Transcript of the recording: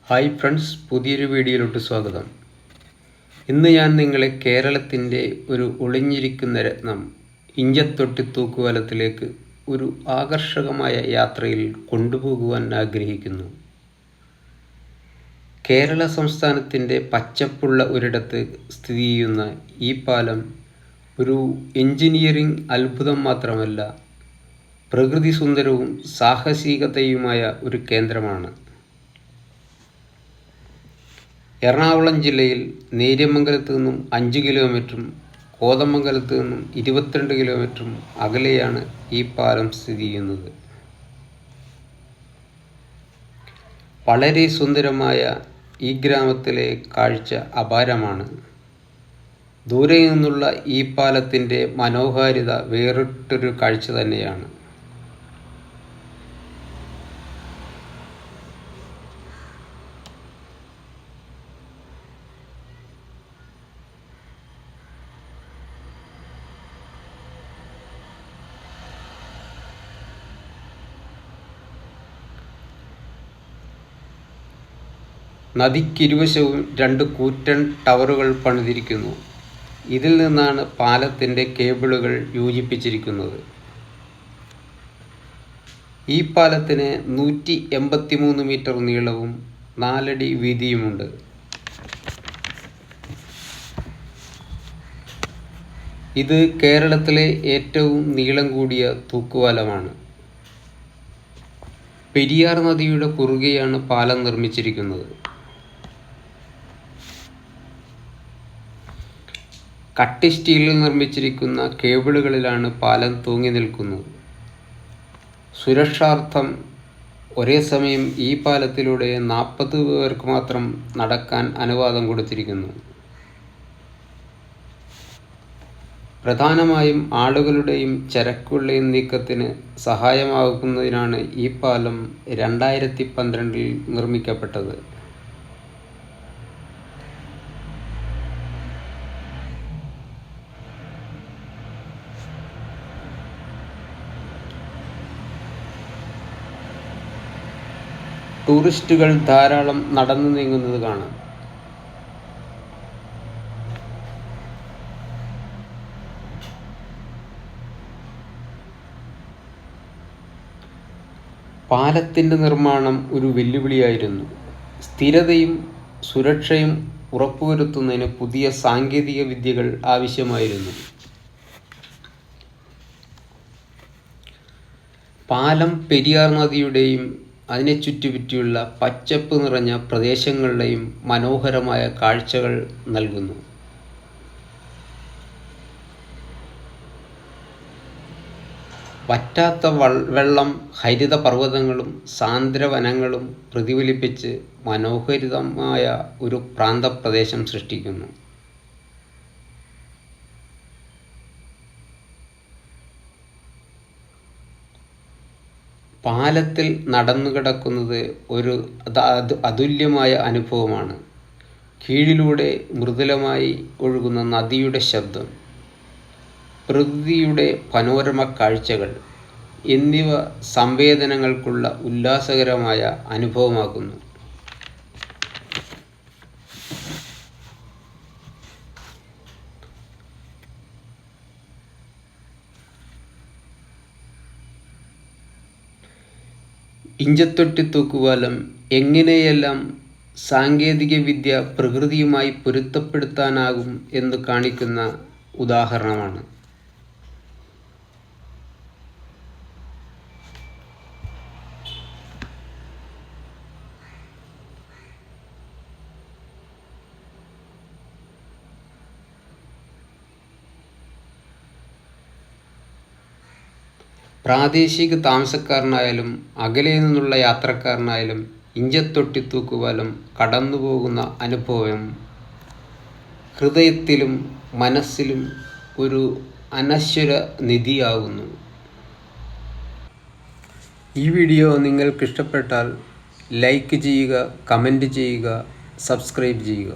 Hi friends, പുതിയൊരു വീഡിയോയിലോട്ട് സ്വാഗതം. ഇന്ന് ഞാൻ നിങ്ങളെ കേരളത്തിൻ്റെ ഒരു ഒളിഞ്ഞിരിക്കുന്ന രത്നം ഇഞ്ചത്തൊട്ടി തൂക്കുപാലത്തിലേക്ക് ഒരു ആകർഷകമായ യാത്രയിൽ കൊണ്ടുപോകുവാൻ ആഗ്രഹിക്കുന്നു. കേരള സംസ്ഥാനത്തിൻ്റെ പച്ചപ്പുള്ള ഒരിടത്ത് സ്ഥിതി ചെയ്യുന്ന ഈ പാലം ഒരു എഞ്ചിനീയറിംഗ് അത്ഭുതം മാത്രമല്ല, പ്രകൃതി സുന്ദരവും സാഹസികതയുമായ ഒരു കേന്ദ്രമാണ്. എറണാകുളം ജില്ലയിൽ നേര്യമംഗലത്ത് നിന്നും 5 കിലോമീറ്ററും കോതമംഗലത്ത് നിന്നും 22 കിലോമീറ്ററും അകലെയാണ് ഈ പാലം സ്ഥിതി ചെയ്യുന്നത്. വളരെ സുന്ദരമായ ഈ ഗ്രാമത്തിലെ കാഴ്ച അപാരമാണ്. ദൂരെ നിന്നുള്ള ഈ പാലത്തിൻ്റെ മനോഹാരിത വേറിട്ടൊരു കാഴ്ച തന്നെയാണ്. നദിക്കിരുവശവും 2 കൂറ്റൻ ടവറുകൾ പണിതിരിക്കുന്നു. ഇതിൽ നിന്നാണ് പാലത്തിൻ്റെ കേബിളുകൾ യോജിപ്പിച്ചിരിക്കുന്നത്. ഈ പാലത്തിന് 183 മീറ്റർ നീളവും 4 അടി വീതിയുമുണ്ട്. ഇത് കേരളത്തിലെ ഏറ്റവും നീളം കൂടിയ തൂക്കുപാലമാണ്. പെരിയാർ നദിയുടെ കുറുകെയാണ് പാലം നിർമ്മിച്ചിരിക്കുന്നത്. കട്ടി സ്റ്റീലിൽ നിർമ്മിച്ചിരിക്കുന്ന കേബിളുകളിലാണ് പാലം തൂങ്ങി നിൽക്കുന്നത്. സുരക്ഷാർത്ഥം ഒരേ സമയം ഈ പാലത്തിലൂടെ 40 പേർക്ക് മാത്രം നടക്കാൻ അനുവാദം കൊടുത്തിരിക്കുന്നു. പ്രധാനമായും ആളുകളുടെയും ചരക്കുകളുടെയും നീക്കത്തിന് സഹായമാകുന്നതിനാണ് ഈ പാലം 2012 നിർമ്മിക്കപ്പെട്ടത്. ടൂറിസ്റ്റുകൾ ധാരാളം നടന്നു നീങ്ങുന്നത് കാണാം. പാലത്തിൻ്റെ നിർമ്മാണം ഒരു വെല്ലുവിളിയായിരുന്നു. സ്ഥിരതയും സുരക്ഷയും ഉറപ്പുവരുത്തുന്നതിന് പുതിയ സാങ്കേതിക വിദ്യകൾ ആവശ്യമായിരുന്നു. പാലം പെരിയാർ നദിയുടെയും അതിനെ ചുറ്റിപ്പറ്റിയുള്ള പച്ചപ്പ് നിറഞ്ഞ പ്രദേശങ്ങളുടെയും മനോഹരമായ കാഴ്ചകൾ നൽകുന്നു. വറ്റാത്ത വെള്ളം, ഹരിത പർവ്വതങ്ങളും സാന്ദ്രവനങ്ങളും പ്രതിഫലിപ്പിച്ച് മനോഹരിതമായ ഒരു പ്രാന്തപ്രദേശം സൃഷ്ടിക്കുന്നു. പാലത്തിൽ നടന്നു കിടക്കുന്നത് ഒരു അതുല്യമായ അനുഭവമാണ്. കീഴിലൂടെ മൃദുലമായി ഒഴുകുന്ന നദിയുടെ ശബ്ദം, പ്രകൃതിയുടെ പനോരമ കാഴ്ചകൾ എന്നിവ സംവേദനങ്ങൾക്കുള്ള ഉല്ലാസകരമായ അനുഭവമാക്കുന്നു. ഇഞ്ചത്തൊട്ടി തൂക്കുപാലം എങ്ങനെയെല്ലാം സാങ്കേതിക വിദ്യ പ്രകൃതിയുമായി പൊരുത്തപ്പെടുത്താനാകും എന്ന് കാണിക്കുന്ന ഉദാഹരണമാണ്. പ്രാദേശിക താമസക്കാരനായാലും അകലെ നിന്നുള്ള യാത്രക്കാരനായാലും ഇഞ്ചത്തൊട്ടി തൂക്കുപാലം കടന്നു പോകുന്ന അനുഭവം ഹൃദയത്തിലും മനസ്സിലും ഒരു അനശ്വര നിധിയാകുന്നു. ഈ വീഡിയോ നിങ്ങൾക്ക് ഇഷ്ടപ്പെട്ടാൽ ലൈക്ക് ചെയ്യുക, കമൻറ്റ് ചെയ്യുക, സബ്സ്ക്രൈബ് ചെയ്യുക.